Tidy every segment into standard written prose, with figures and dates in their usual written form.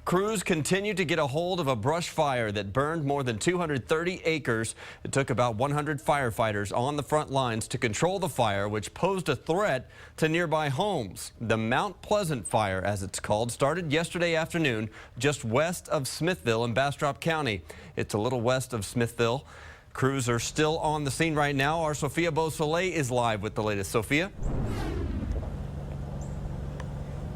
Crews continue to get a hold of a brush fire that burned more than 230 acres. It took about 100 firefighters on the front lines to control the fire, which posed a threat to nearby homes. The Mount Pleasant fire, as it's called, started yesterday afternoon just west of Smithville in Bastrop County. It's a little west of Smithville. Crews are still on the scene right now. Our Sophia Beausoleil is live with the latest. Sophia?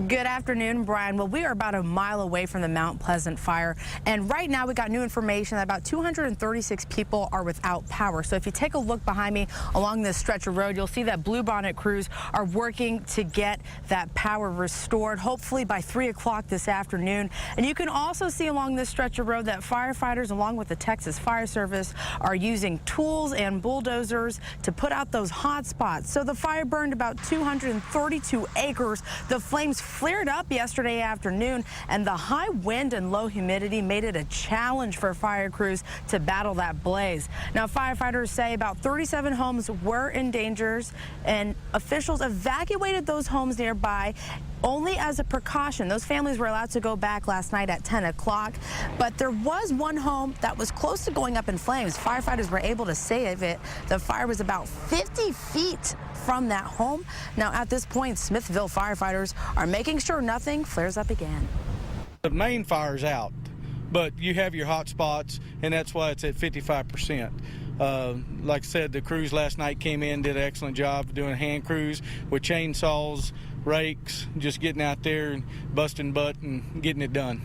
Good afternoon, Brian. Well, we are about a mile away from the Mount Pleasant fire, and right now we got new information that about 236 people are without power. So if you take a look behind me along this stretch of road, you'll see that Bluebonnet crews are working to get that power restored, hopefully by 3 o'clock this afternoon. And you can also see along this stretch of road that firefighters, along with the Texas Fire Service, are using tools and bulldozers to put out those hot spots. So the fire burned about 232 acres. The flames flared up yesterday afternoon, and the high wind and low humidity made it a challenge for fire crews to battle that blaze. Now, firefighters say about 37 homes were in danger, and officials evacuated those homes nearby only as a precaution. Those families were allowed to go back last night at 10 o'clock, but there was one home that was close to going up in flames. Firefighters were able to save it. The fire was about 50 feet from that home. Now, at this point, Smithville firefighters are making sure nothing flares up again. The main fire's out, but you have your hot spots, and that's why it's at 55%. Like I said, the crews last night came in, did an excellent job doing hand crews with chainsaws, rakes, just getting out there and busting butt and getting it done.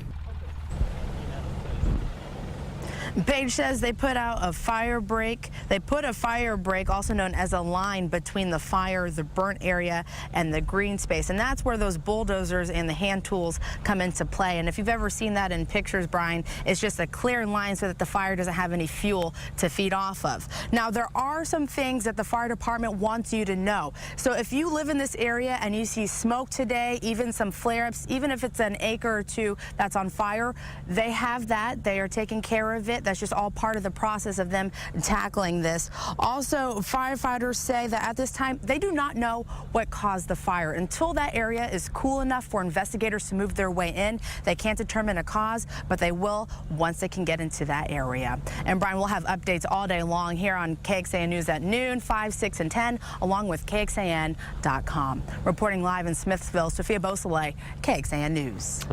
Page says they put out a fire break. They put a fire break, also known as a line, between the fire, the burnt area, and the green space. And that's where those bulldozers and the hand tools come into play. And if you've ever seen that in pictures, Brian, it's just a clear line so that the fire doesn't have any fuel to feed off of. Now, there are some things that the fire department wants you to know. So if you live in this area and you see smoke today, even some flare-ups, even if it's an acre or two that's on fire, they have that. They are taking care of it. That's just all part of the process of them tackling this. Also, firefighters say that at this time, they do not know what caused the fire. Until that area is cool enough for investigators to move their way in, they can't determine a cause, but they will once they can get into that area. And Brian, we'll have updates all day long here on KXAN News at noon, 5, 6, and 10, along with KXAN.com. Reporting live in Smithville, Sophia Beausoleil, KXAN News.